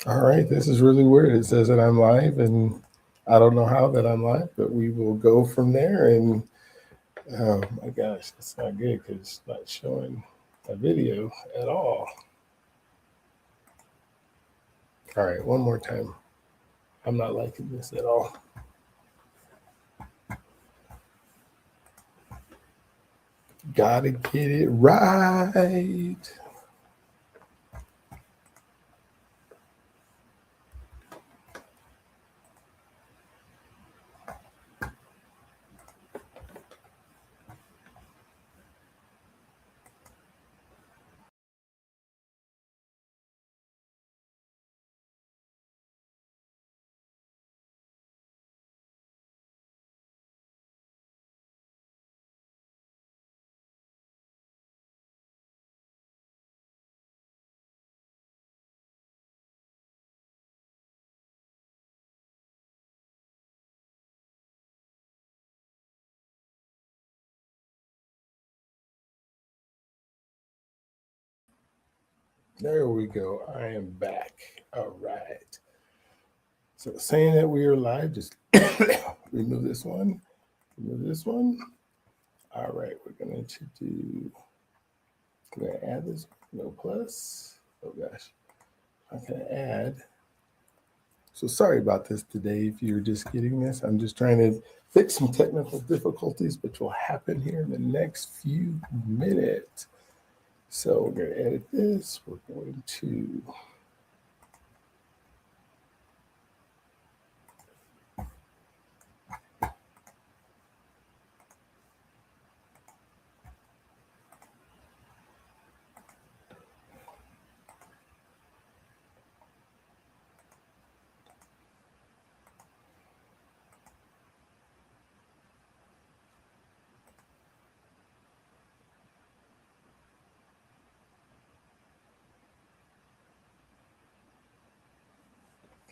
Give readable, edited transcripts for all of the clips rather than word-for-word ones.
All right, this is really weird. It says that I'm live, and I don't know how that I'm live, but we will go from there. And oh my gosh, that's not good because it's not showing a video at all. All right, one more time. I'm not liking this at all. Gotta get it right. There we go. I am back. All right. So saying that we are live, just remove this one. Remove this one. All right, we're going to do. Can I add this? No plus. Oh gosh. I'm going to add. So sorry about this today. If you're just getting this, I'm just trying to fix some technical difficulties, which will happen here in the next few minutes. So we're going to edit this. We're going to.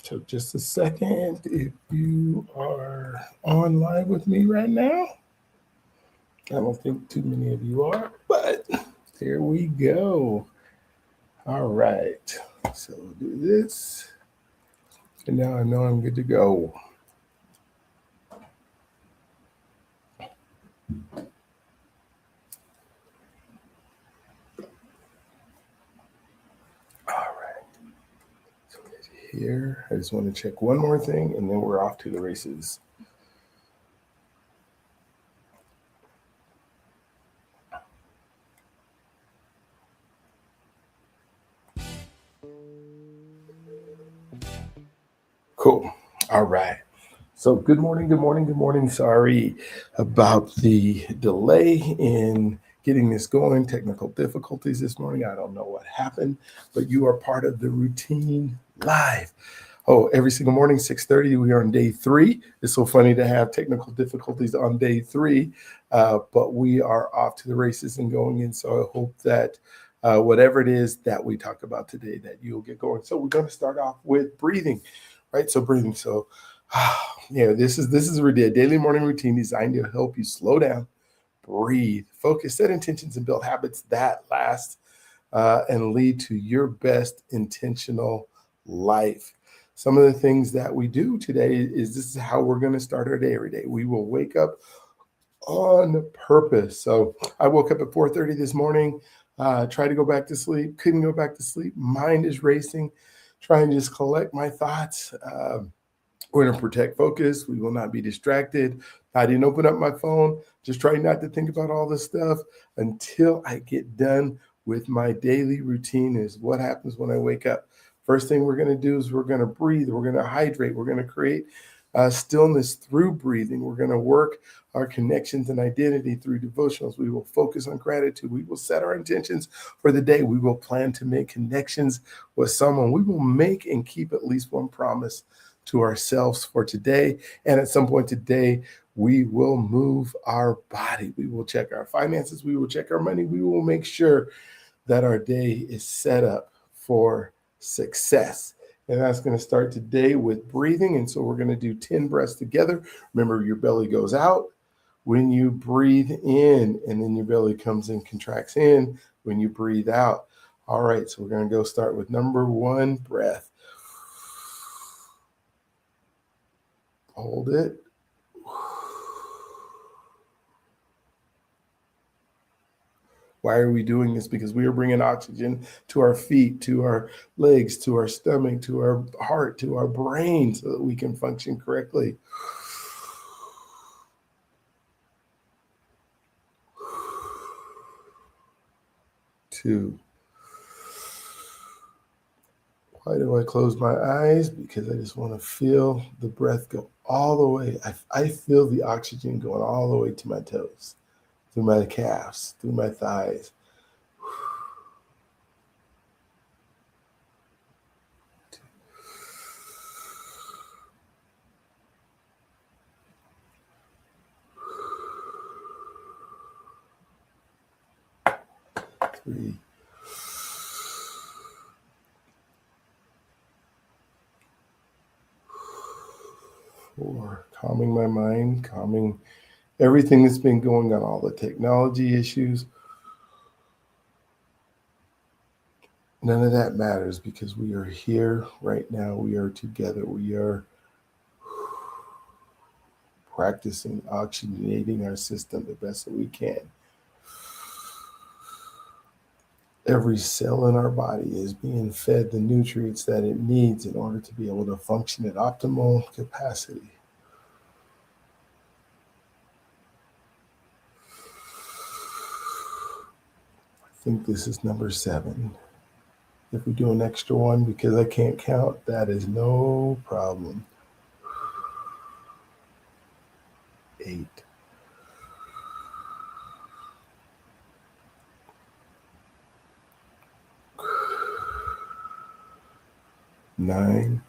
So just a second, if you are on live with me right now, I don't think too many of you are, but there we go. All right, so we'll do this, and now I know I'm good to go. All right, so here, I just want to check one more thing, and then we're off to the races. Cool. All right. So good morning, good morning, good morning. Sorry about the delay in getting this going. Technical difficulties this morning. I don't know what happened, but you are part of the routine live. Oh, every single morning, 6:30. We are on day 3. It's so funny to have technical difficulties on day 3, but we are off to the races and going in. So I hope that whatever it is that we talk about today, that you'll get going. So we're going to start off with breathing, right? So breathing. So this is a daily morning routine designed to help you slow down, breathe, focus, set intentions, and build habits that last and lead to your best intentional life. Some of the things that we do today is this is how we're going to start our day every day. We will wake up on purpose. So I woke up at 4:30 this morning, tried to go back to sleep, couldn't go back to sleep. Mind is racing, trying to just collect my thoughts. We're going to protect focus. We will not be distracted. I didn't open up my phone. Just try not to think about all this stuff until I get done with my daily routine. Is what happens when I wake up. First thing we're going to do is we're going to breathe. We're going to hydrate. We're going to create stillness through breathing. We're going to work our connections and identity through devotionals. We will focus on gratitude. We will set our intentions for the day. We will plan to make connections with someone. We will make and keep at least one promise to ourselves for today. And at some point today, we will move our body. We will check our finances. We will check our money. We will make sure that our day is set up for success. And that's going to start today with breathing. And so we're going to do 10 breaths together. Remember, your belly goes out when you breathe in, and then your belly comes in, contracts in when you breathe out. All right, so we're going to go start with number 1 breath. Hold it. Why are we doing this? Because we are bringing oxygen to our feet, to our legs, to our stomach, to our heart, to our brain so that we can function correctly. Two. Why do I close my eyes? Because I just want to feel the breath go all the way. I feel the oxygen going all the way to my toes, through my calves, through my thighs. Three. 4, calming my mind, calming everything that's been going on, all the technology issues. None of that matters because we are here right now. We are together. We are practicing oxygenating our system the best that we can. Every cell in our body is being fed the nutrients that it needs in order to be able to function at optimal capacity. I think this is number 7. If we do an extra one because I can't count, that is no problem. 8. 9.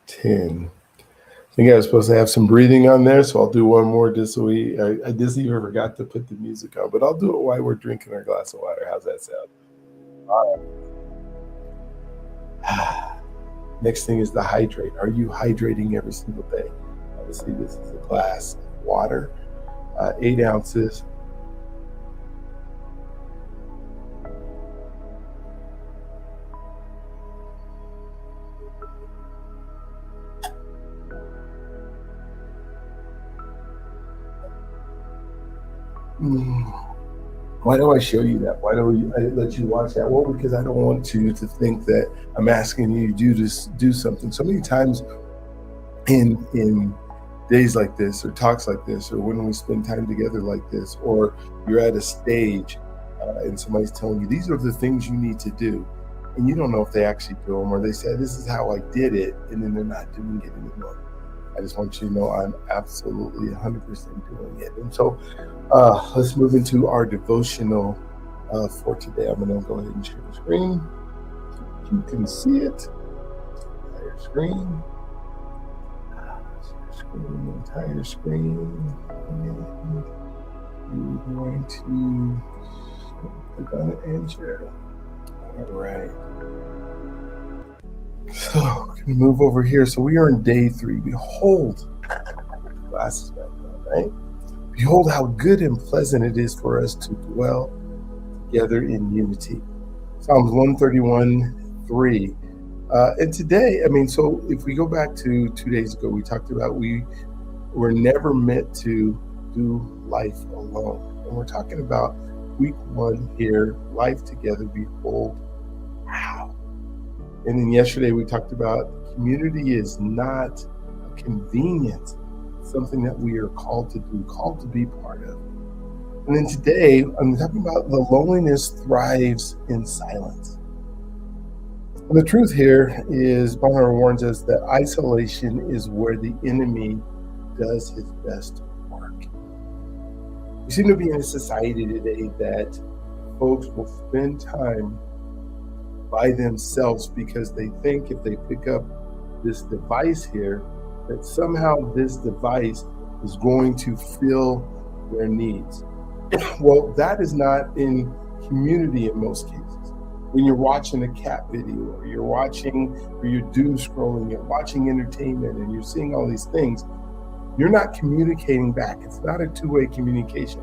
10. I think I was supposed to have some breathing on there, so I'll do one more just so I just even forgot to put the music on, but I'll do it while we're drinking our glass of water. How's that sound? All right. Next thing is to hydrate. Are you hydrating every single day? Obviously, this is a glass of water, 8 ounces. Why do I show you that? Why do I let you watch that? Well, because I don't want you to think that I'm asking you to do something. So many times in days like this, or talks like this, or when we spend time together like this, or you're at a stage and somebody's telling you these are the things you need to do, and you don't know if they actually do them, or they say this is how I did it, and then they're not doing it anymore. I just want you to know I'm absolutely 100% doing it. And so let's move into our devotional for today. I'm going to go ahead and share the screen. You can see it. Entire screen. Entire screen. And you're going to click on it and share. All right. So we're going to move over here. So we are in day 3. Behold, glasses back on, right? Behold how good and pleasant it is for us to dwell together in unity. Psalms 131:3. And today, so if we go back to 2 days ago, we talked about we were never meant to do life alone. And we're talking about week 1 here, life together, behold how. And then yesterday we talked about community is not a convenience, it's something that we are called to do, called to be part of. And then today I'm talking about the loneliness thrives in silence. And the truth here is Bonhoeffer warns us that isolation is where the enemy does his best work. We seem to be in a society today that folks will spend time by themselves because they think if they pick up this device here, that somehow this device is going to fill their needs. Well, that is not in community in most cases. When you're watching a cat video, or you're doom scrolling and watching entertainment and you're seeing all these things, you're not communicating back. It's not a two-way communication.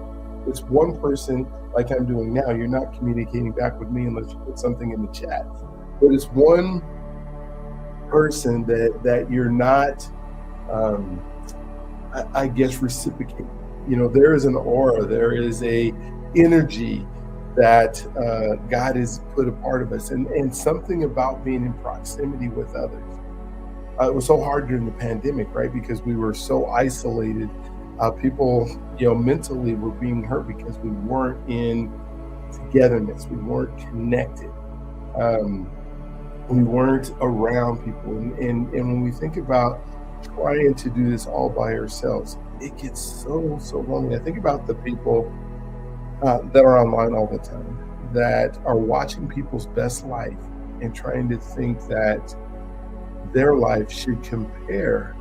It's one person, like I'm doing now. You're not communicating back with me unless you put something in the chat. But it's one person that you're not, um, I guess, reciprocating. There is an aura, there is a energy that God has put a part of us, and something about being in proximity with others. It was so hard during the pandemic, right? Because we were so isolated. People, mentally were being hurt because we weren't in togetherness. We weren't connected. Um, we weren't around people. And when we think about trying to do this all by ourselves, it gets so lonely. I think about the people that are online all the time, that are watching people's best life and trying to think that their life should compare,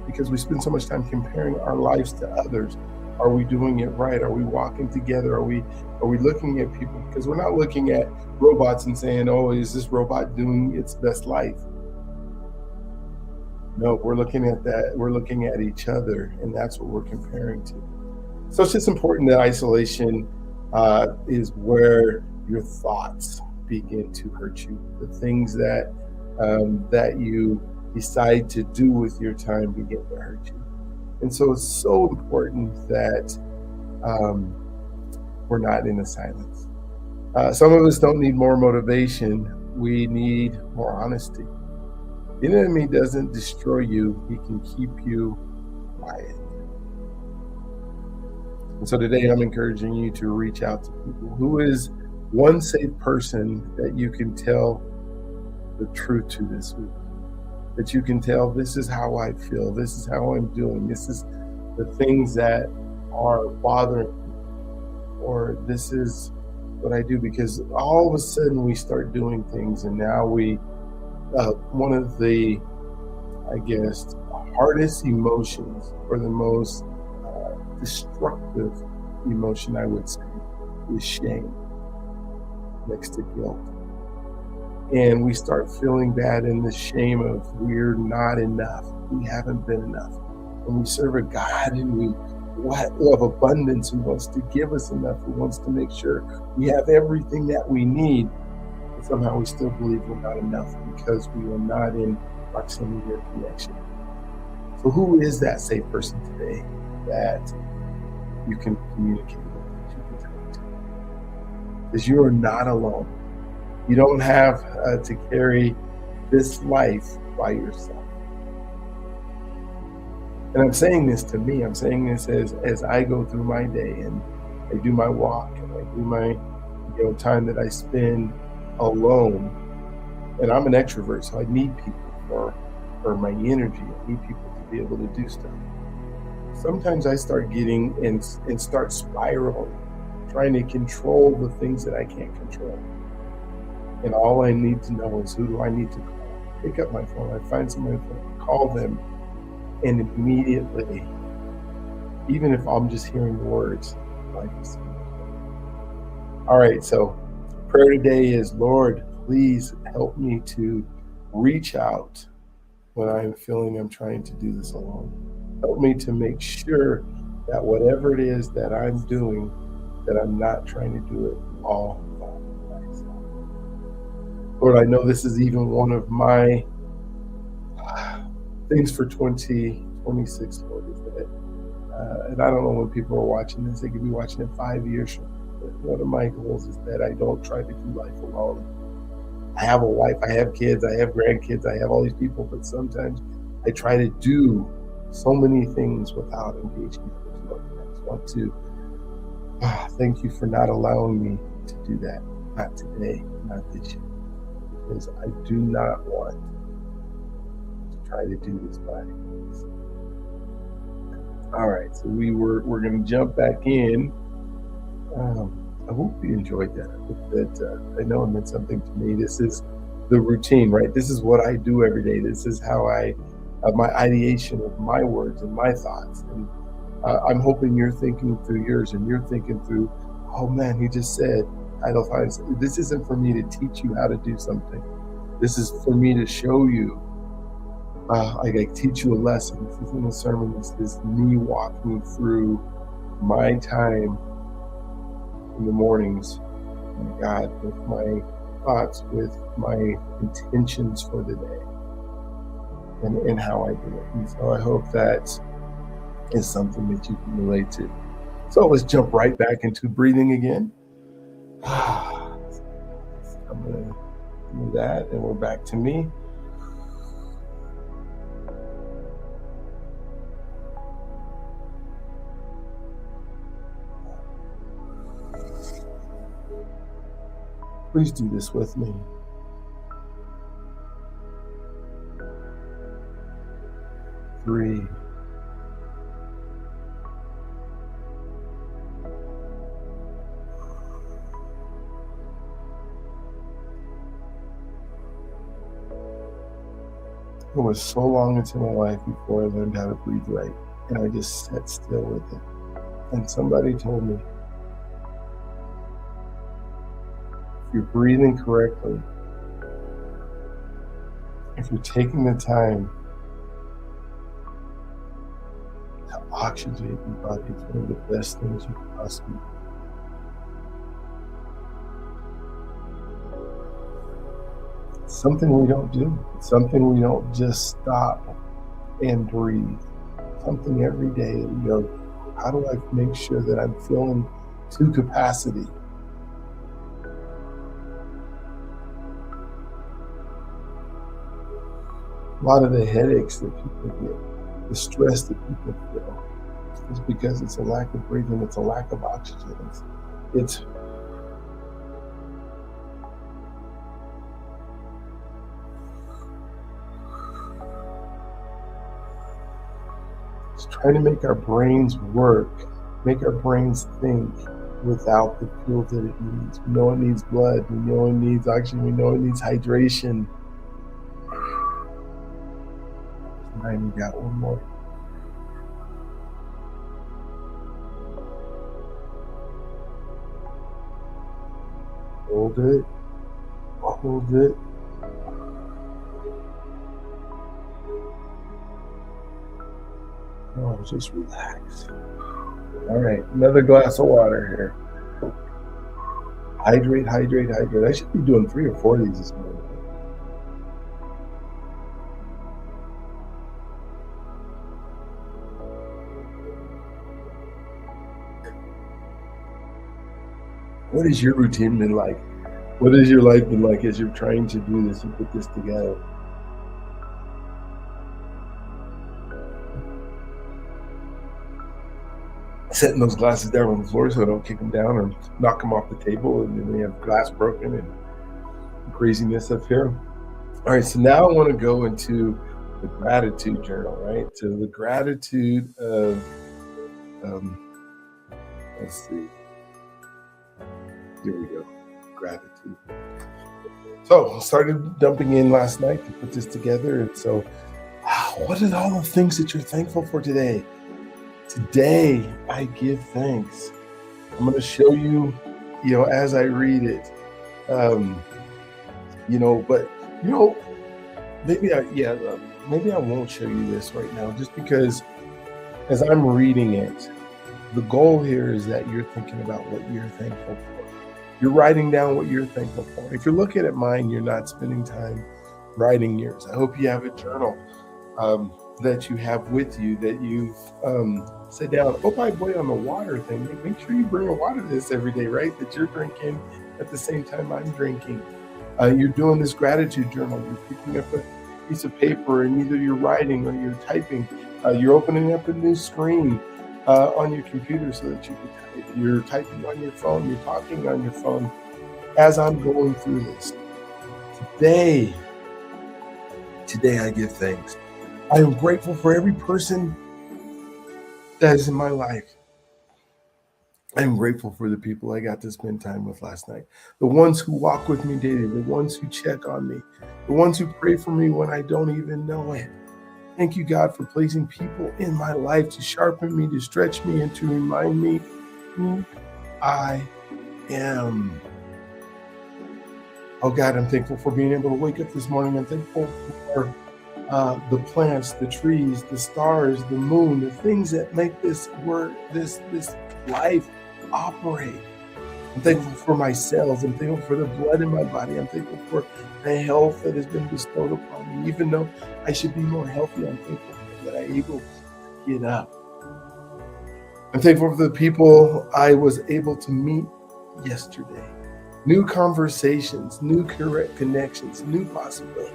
because we spend so much time comparing our lives to others. Are we doing it right? Are we walking together? Are we looking at people? Because we're not looking at robots and saying, oh, is this robot doing its best life? No, we're looking at that. We're looking at each other, and that's what we're comparing to. So it's just important that isolation is where your thoughts begin to hurt you. The things that you decide to do with your time begin to hurt you. And so it's so important that we're not in the silence. Some of us don't need more motivation. We need more honesty. The enemy doesn't destroy you. He can keep you quiet. And so today I'm encouraging you to reach out to people. Who is one safe person that you can tell the truth to this week? That you can tell, this is how I feel, this is how I'm doing, this is the things that are bothering me, or this is what I do. Because all of a sudden we start doing things, and now one of the, I guess, hardest emotions, or the most destructive emotion, I would say, is shame, next to guilt. And we start feeling bad in the shame of we're not enough. We haven't been enough. And we serve a God who of abundance, who wants to give us enough, who wants to make sure we have everything that we need. But somehow we still believe we're not enough because we are not in proximity or connection. So who is that safe person today that you can communicate with, that you can talk to? Because you are not alone. You don't have to carry this life by yourself. And I'm saying this to me. I'm saying this as I go through my day, and I do my walk, and I do my time that I spend alone. And I'm an extrovert, so I need people for my energy. I need people to be able to do stuff. Sometimes I start getting and start spiraling, trying to control the things that I can't control. And all I need to know is, who do I need to call? Pick up my phone. I find somebody, call them, and immediately, even if I'm just hearing words, life is so much better. All right, so prayer today is, Lord, please help me to reach out when I'm feeling I'm trying to do this alone. Help me to make sure that whatever it is that I'm doing, that I'm not trying to do it all by myself. Lord, I know this is even one of my things for 2026, Lord, is that, and I don't know when people are watching this, they could be watching it 5 years from now, but one of my goals is that I don't try to do life alone. I have a wife, I have kids, I have grandkids, I have all these people, but sometimes I try to do so many things without engaging others. Lord, I just want to thank you for not allowing me to do that. Not today, not this year. Because I do not want to try to do this by myself. All right, so we're going to jump back in. I hope you enjoyed that. I know it meant something to me. This is the routine, right? This is what I do every day. This is how I my ideation of my words and my thoughts. And I'm hoping you're thinking through yours, and you're thinking through, oh man, he just said idle thoughts. This isn't for me to teach you how to do something. This is for me to show you I teach you a lesson. This isn't a sermon. This is me walking through my time in the mornings, my God, with my thoughts, with my intentions for the day, and how I do it. And so I hope that is something that you can relate to. So let's jump right back into breathing again. I'm going to do that, and we're back to me. Please do this with me. 3. It was so long into my life before I learned how to breathe right, and I just sat still with it. And somebody told me, if you're breathing correctly, if you're taking the time to oxygenate your body, it's one of the best things you can possibly do. It's something we don't do. It's something we don't just stop and breathe. Something every day that we go, how do I make sure that I'm filling to capacity? A lot of the headaches that people get, the stress that people feel, is because it's a lack of breathing, it's a lack of oxygen. It's trying to make our brains work, make our brains think without the fuel that it needs. We know it needs blood, we know it needs oxygen, we know it needs hydration. And we got one more. Hold it, hold it. Oh, just relax. All right, another glass of water here. Hydrate, hydrate, hydrate. I should be doing 3 or 4 of these this morning. What has your routine been like? What has your life been like as you're trying to do this and put this together? Setting those glasses down on the floor so I don't kick them down or knock them off the table, and then we have glass broken and craziness up here. All right, so now I want to go into the gratitude journal, right? So the gratitude of, let's see, here we go, gratitude. So I started dumping in last night to put this together, and so what are all the things that you're thankful for today? Today, I give thanks. I'm going to show you, as I read it, but maybe maybe I won't show you this right now, just because as I'm reading it, the goal here is that you're thinking about what you're thankful for. You're writing down what you're thankful for. If you're looking at mine, you're not spending time writing yours. I hope you have a journal that you have with you, that you sit down. Oh, by the way, on the water thing, make sure you bring a water to this every day, right? That you're drinking at the same time I'm drinking. You're doing this gratitude journal. You're picking up a piece of paper, and either you're writing or you're typing. You're opening up a new screen on your computer so that you can type. You're typing on your phone. You're talking on your phone as I'm going through this. Today I give thanks. I am grateful for every person that is in my life. I am grateful for the people I got to spend time with last night. The ones who walk with me daily, the ones who check on me, the ones who pray for me when I don't even know it. Thank you, God, for placing people in my life to sharpen me, to stretch me, and to remind me who I am. Oh, God, I'm thankful for being able to wake up this morning. I'm thankful for the plants, the trees, the stars, the moon, the things that make this work, this life operate. I'm thankful for my cells. I'm thankful for the blood in my body. I'm thankful for the health that has been bestowed upon me. Even though I should be more healthy, I'm thankful that I'm able to get up. I'm thankful for the people I was able to meet yesterday. New conversations, new correct connections, new possibilities.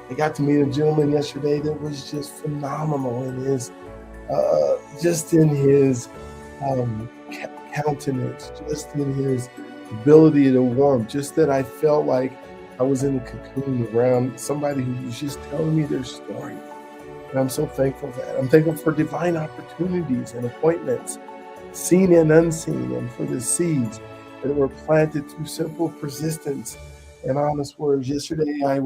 I got to meet a gentleman yesterday that was just phenomenal in his, just in his countenance, just in his ability to warm, just that I felt like I was in a cocoon around somebody who was just telling me their story. And I'm so thankful for that. I'm thankful for divine opportunities and appointments, seen and unseen, and for the seeds that were planted through simple persistence and honest words. Yesterday, I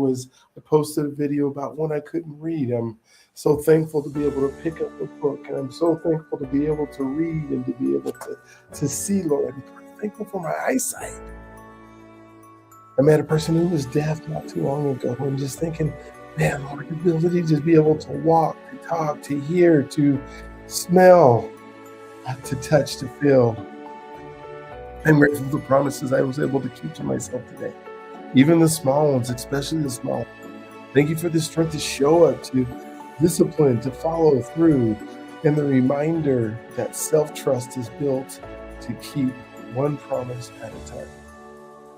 posted a video about when I couldn't read. I'm so thankful to be able to pick up a book, and I'm so thankful to be able to read and to be able to see, Lord. I'm thankful for my eyesight. I met a person who was deaf not too long ago, and just thinking, man, Lord, the ability to be able to walk, to talk, to hear, to smell, to touch, to feel. I'm grateful for the promises I was able to keep to myself today. Even the small ones, especially the small. Thank you for the strength to show up, to discipline, to follow through, and the reminder that self-trust is built to keep one promise at a time.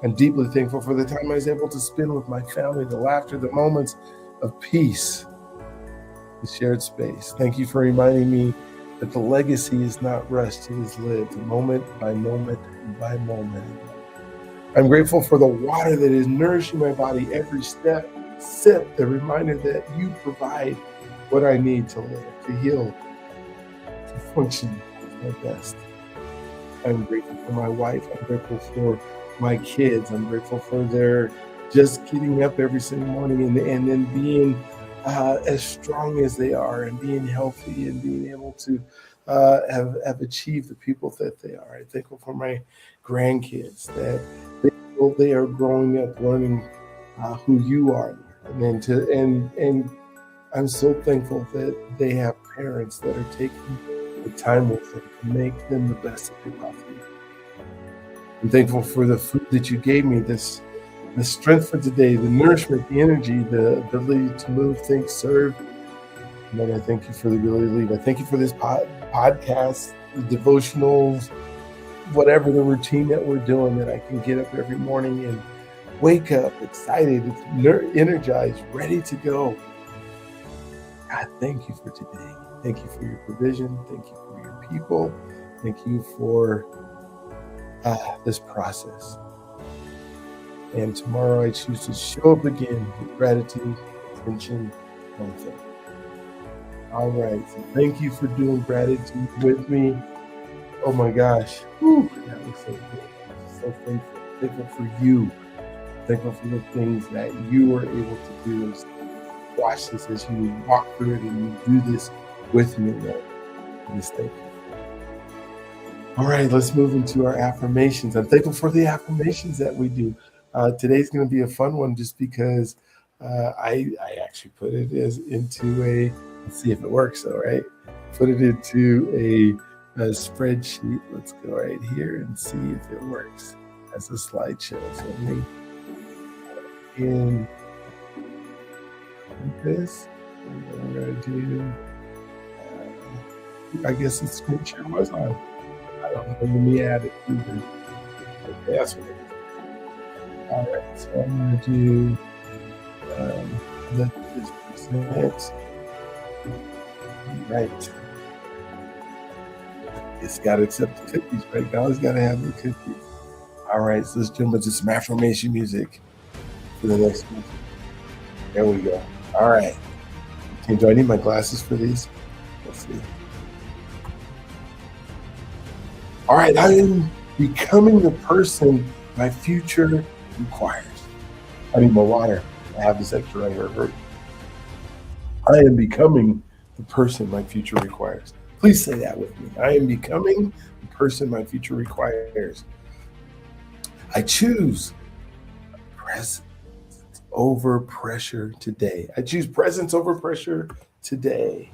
I'm deeply thankful for the time I was able to spend with my family, the laughter, the moments of peace, the shared space. Thank you for reminding me that the legacy is not rushed, it is lived moment by moment by moment. I'm grateful for the water that is nourishing my body every sip, the reminder that you provide what I need to live, to heal, to function at my best. I'm grateful for my wife. I'm grateful for my kids. I'm grateful for their just getting up every single morning and then being as strong as they are and being healthy and being able to have achieved the people that they are. I'm thankful for my grandkids that they are growing up learning who you are, and I'm so thankful that they have parents that are taking the time with them to make them the best that they possibly can. I'm thankful for the food that you gave me, the strength for today, the nourishment, the energy, the ability to move, think, serve. And then I thank you for the ability to lead. I thank you for this podcast, the devotionals, whatever the routine that we're doing, that I can get up every morning and wake up excited, energized, ready to go. God, thank you for today. Thank you for your provision. Thank you for your people. Thank you for this process. And tomorrow I choose to show up again with gratitude, attention, and faith. All right. So thank you for doing gratitude with me. Oh my gosh. Whew, that was so good. I'm so thankful. Thankful for you. Thankful for the things that you were able to do and watch this as you walk through it and you do this with me, Lord. Just thank you. All right, let's move into our affirmations. I'm thankful for the affirmations that we do. Today's going to be a fun one just because I actually put it into a, let's see if it works though, right? Put it into a spreadsheet. Let's go right here and see if it works as a slideshow. So let me in this, and then I'm going to do, I guess the screen share was on. I don't know, let me add it to the, okay, that's what it is. All right, so I'm going to do this percent. Right. It's got to accept the cookies, right? Now it's got to have the cookies. All right, so let's jump into some affirmation music for the next one. There we go. All right. Do I need my glasses for these? Let's see. All right, I am becoming the person my future requires. I need more water. I have this extra right here. I am becoming the person my future requires. Please say that with me. I am becoming the person my future requires. I choose present. over pressure today. I choose presence over pressure today.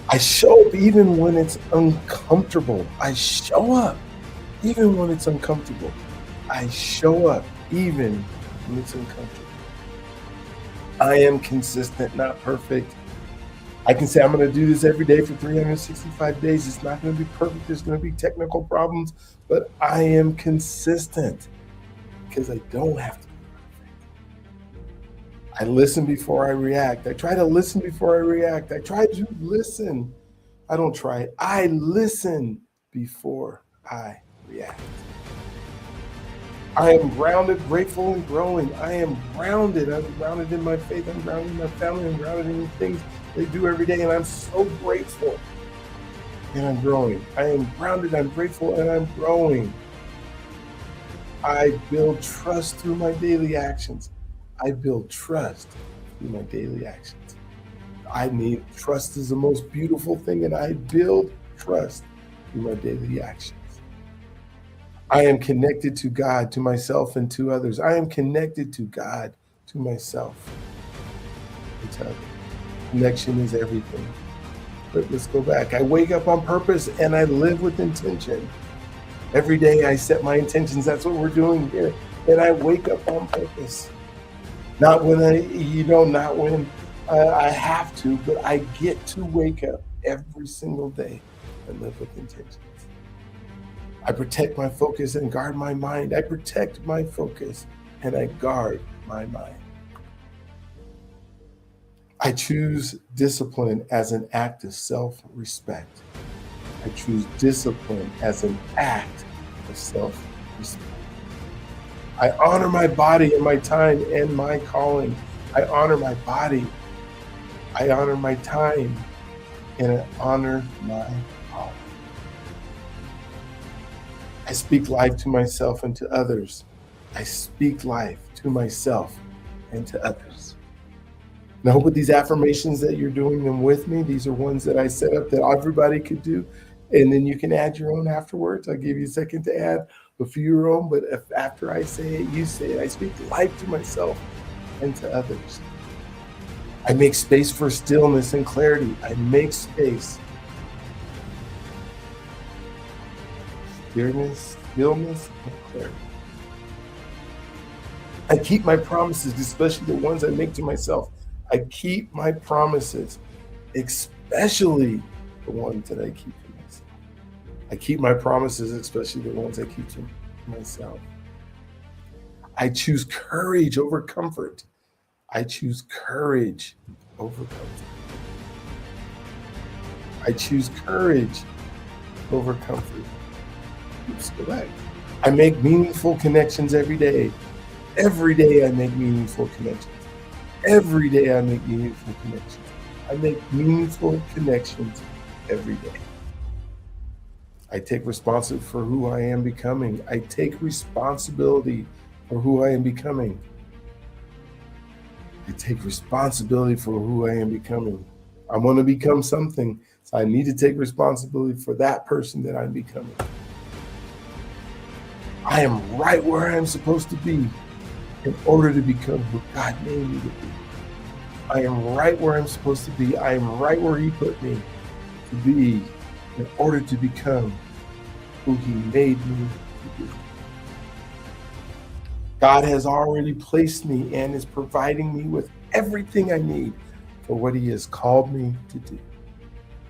I show up even when it's uncomfortable. I show up even when it's uncomfortable. I show up even when it's uncomfortable. I am consistent, not perfect. I can say I'm going to do this every day for 365 days. It's not going to be perfect. There's going to be technical problems, but I am consistent because I don't have to be perfect. I listen before I react. I try to listen before I react. I try to listen. I don't try. I listen before I react. I am grounded, grateful, and growing. I am grounded. I'm grounded in my faith. I'm grounded in my family. I'm grounded in the things they do every day. And I'm so grateful. And I'm growing. I am grounded. I'm grateful. And I'm growing. I build trust through my daily actions. I build trust through my daily actions. I need trust is the most beautiful thing. And I build trust through my daily actions. I am connected to God, to myself, and to others. I am connected to God, to myself, and to others. Connection is everything. But let's go back. I wake up on purpose and I live with intention. Every day I set my intentions. That's what we're doing here. And I wake up on purpose. Not when not when I have to, but I get to wake up every single day and live with intentions. I protect my focus and guard my mind. I protect my focus and I guard my mind. I choose discipline as an act of self-respect. I choose discipline as an act of self-respect. I honor my body and my time and my calling. I honor my body. I honor my time and I honor my calling. I speak life to myself and to others. I speak life to myself and to others. And I hope with these affirmations that you're doing them with me, these are ones that I set up that everybody could do. And then you can add your own afterwards. I'll give you a second to add a few your own, but if after I say it, you say it. I speak life to myself and to others. I make space for stillness and clarity. I make space. Stillness and clarity. I keep my promises, especially the ones I make to myself. I keep my promises, especially the ones that I keep to myself. I keep my promises, especially the ones I keep to myself. I choose courage over comfort. I choose courage over comfort. I choose courage over comfort. Let's go back. I make meaningful connections every day. Every day I make meaningful connections. Every day I make meaningful connections. I make meaningful connections every day. I take responsibility for who I am becoming. I take responsibility for who I am becoming. I take responsibility for who I am becoming. I want to become something, so I need to take responsibility for that person that I'm becoming. I am right where I'm supposed to be in order to become who God made me to be. I am right where I'm supposed to be. I am right where He put me to be in order to become who He made me to be. God has already placed me and is providing me with everything I need for what He has called me to do.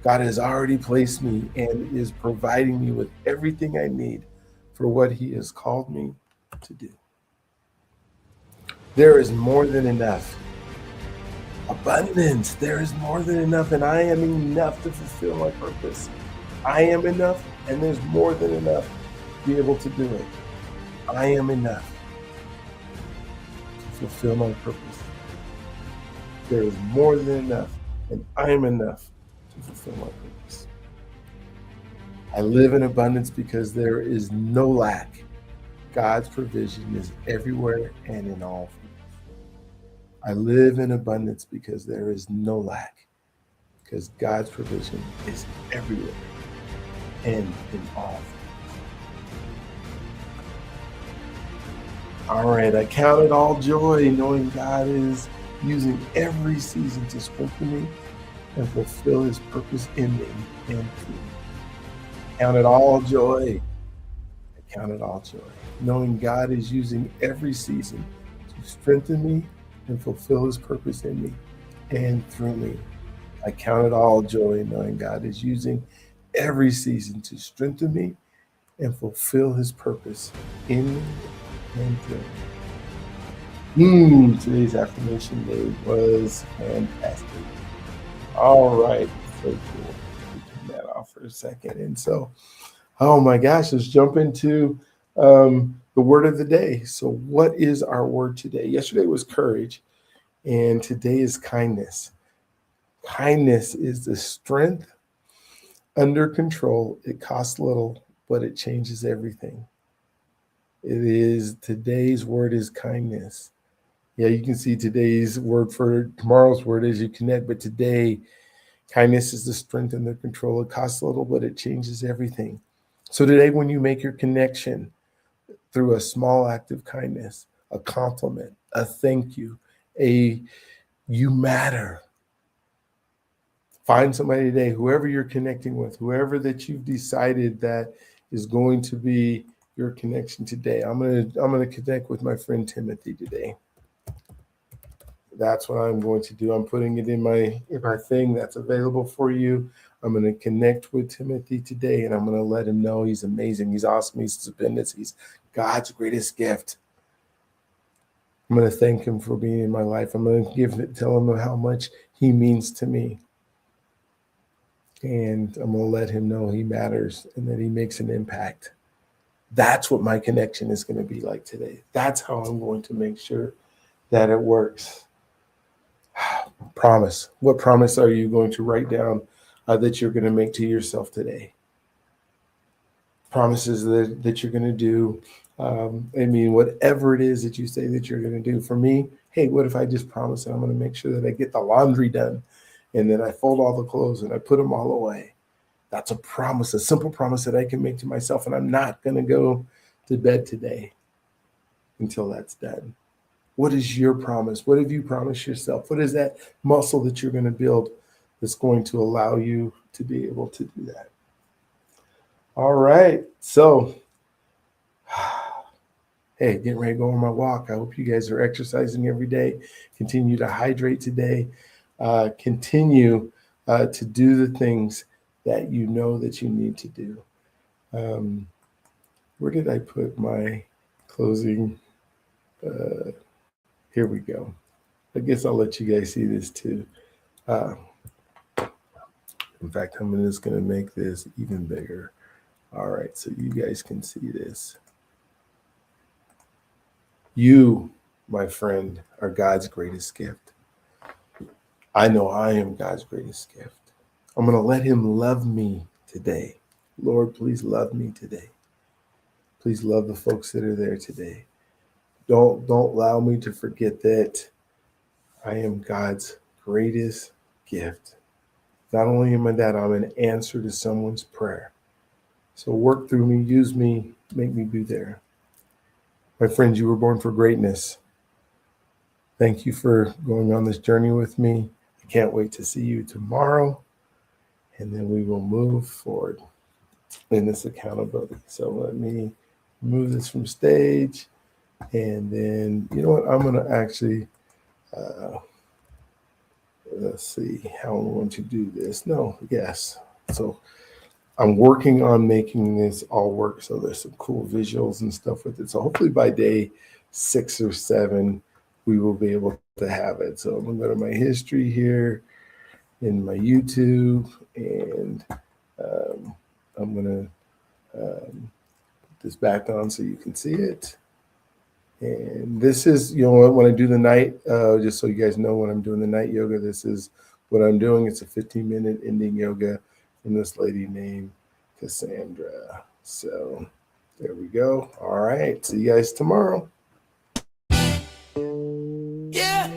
God has already placed me and is providing me with everything I need for what He has called me to do. There is more than enough. Abundance. There is more than enough, and I am enough to fulfill my purpose. I am enough, and there's more than enough to be able to do it. I am enough to fulfill my purpose. There is more than enough, and I am enough to fulfill my purpose. I live in abundance because there is no lack. God's provision is everywhere and in all things. I live in abundance because there is no lack, because God's provision is everywhere and in all things. All right, I count it all joy knowing God is using every season to strengthen me and fulfill his purpose in me and through me. Count it all joy. I count it all joy knowing God is using every season to strengthen me and fulfill his purpose in me and through me. I count it all joy knowing God is using every season to strengthen me and fulfill his purpose in me and through me. Today's affirmation day was fantastic. All right, so cool. Turn that off for a second. And so, oh my gosh, let's jump into the word of the day. So, what is our word today? Yesterday was courage, and today is kindness. Kindness is the strength under control. It costs little, but it changes everything. It is today's word is kindness. Yeah, you can see today's word for tomorrow's word as you connect, but today, kindness is the strength under control. It costs little, but it changes everything. So today, when you make your connection through a small act of kindness, a compliment, a thank you, a you matter. Find somebody today, whoever you're connecting with, whoever that you've decided that is going to be your connection today. I'm gonna connect with my friend Timothy today. That's what I'm going to do. I'm putting it in my thing that's available for you. I'm going to connect with Timothy today, and I'm going to let him know he's amazing. He's awesome. He's stupendous. He's God's greatest gift. I'm going to thank him for being in my life. I'm going to tell him how much he means to me. And I'm going to let him know he matters and that he makes an impact. That's what my connection is going to be like today. That's how I'm going to make sure that it works. Promise. What promise are you going to write down that you're going to make to yourself today? Promises that you're going to do. Whatever it is that you say that you're going to do. For me, hey, what if I just promise that I'm going to make sure that I get the laundry done and then I fold all the clothes and I put them all away? That's a promise, a simple promise that I can make to myself, and I'm not going to go to bed today until that's done. What is your promise? What have you promised yourself? What is that muscle that you're going to build that's going to allow you to be able to do that? All right. So, hey, getting ready to go on my walk. I hope you guys are exercising every day. Continue to hydrate today. Continue to do the things that you know that you need to do. Where did I put my closing? Here we go. I guess I'll let you guys see this too. In fact, I'm just going to make this even bigger. All right, so you guys can see this. You, my friend, are God's greatest gift. I know I am God's greatest gift. I'm going to let him love me today. Lord, please love me today. Please love the folks that are there today. Don't allow me to forget that I am God's greatest gift. Not only am I that, I'm an answer to someone's prayer. So work through me, use me, make me be there. My friends, you were born for greatness. Thank you for going on this journey with me. I can't wait to see you tomorrow. And then we will move forward in this accountability. So let me move this from stage. And then, you know what? I'm going to actually, let's see how I'm going to do this. Yes. So I'm working on making this all work. So there's some cool visuals and stuff with it. So hopefully by day 6 or 7, we will be able to have it. So I'm going to go to my history here in my YouTube, and I'm going to put this back on so you can see it. And this is, when I do the night, just so you guys know, when I'm doing the night yoga, this is what I'm doing. It's a 15-minute ending yoga from this lady named Cassandra. So there we go. All right. See you guys tomorrow. Yeah.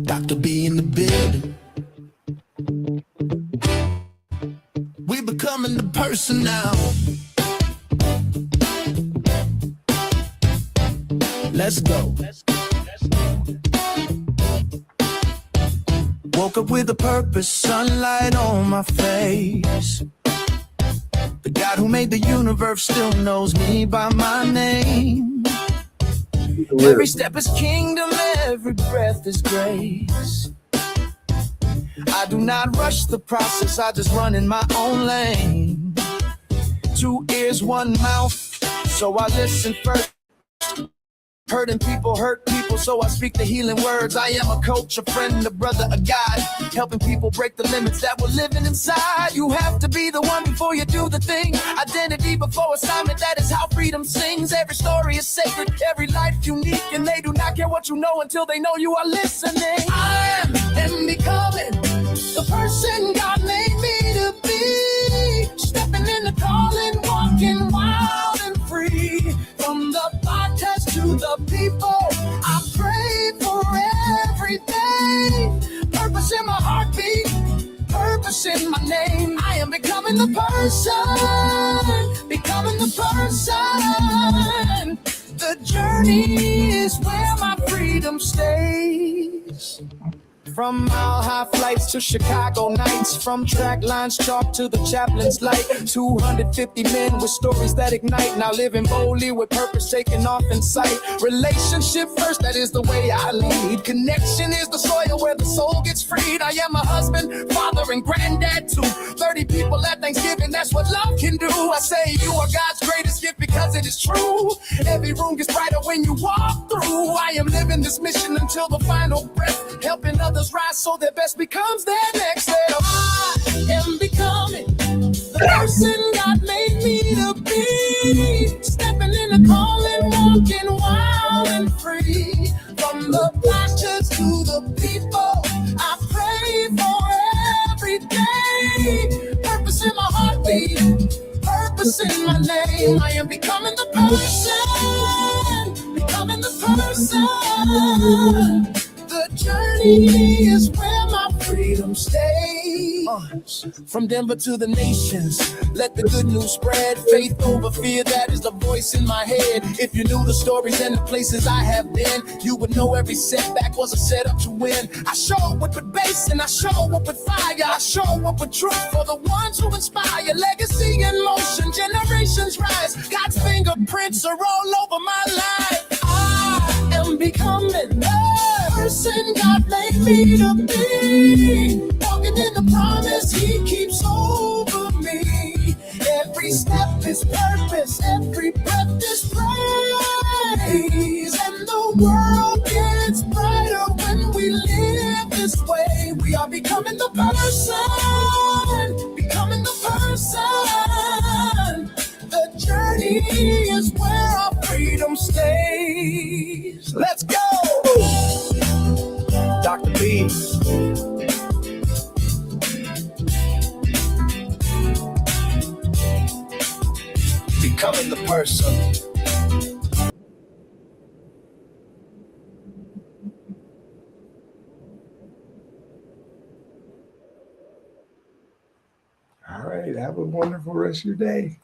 Dr.B in the building. We becoming the person now. Let's go. Woke up with a purpose, sunlight on my face. The God who made the universe still knows me by my name. Every step is kingdom, every breath is grace. I do not rush the process, I just run in my own lane. 2 ears, 1 mouth, so I listen first. Hurting people hurt people, so I speak the healing words. I am a coach, a friend, a brother, a guide, helping people break the limits that were living inside. You have to be the one before you do the thing. Identity before assignment, that is how freedom sings. Every story is sacred, every life unique, and they do not care what you know until they know you are listening. I am becoming the person God made me to be. Stepping in the calling, walking wild and free. From the podcast to the people, I pray for every day. Purpose in my heartbeat, purpose in my name. I am becoming the person, becoming the person. The journey is where my freedom stays. From mile-high flights to Chicago nights, from track lines chalk to the chaplain's light. 250 men with stories that ignite, now living boldly with purpose taking off in sight. Relationship first, that is the way I lead. Connection is the soil where the soul gets freed. I am a husband, father, and granddad too. 30 people at Thanksgiving, that's what love can do. I say you are God's greatest gift because it is true. Every room gets brighter when you walk through. I am living this mission until the final breath, helping others rise so their best becomes their next level. I am becoming the person God made me to be. Stepping in the calling, walking wild and free. From the pastures to the people, I pray for every day. Purpose in my heartbeat, purpose in my name. I am becoming the person, becoming the person. The journey is where my freedom stays. From Denver to the nations, let the good news spread. Faith over fear, that is the voice in my head. If you knew the stories and the places I have been, you would know every setback was a setup to win. I show up with bass and I show up with fire. I show up with truth for the ones who inspire. Legacy in motion, generations rise. God's fingerprints are all over my life. I am becoming the person God made me to be. Walking in the promise He keeps over me. Every step is purpose, every breath is praise. And the world gets brighter when we live this way. We are becoming the person, becoming the person. The journey is where our freedom stays. Let's go! Dr.B. Becoming the person. All right. Have a wonderful rest of your day.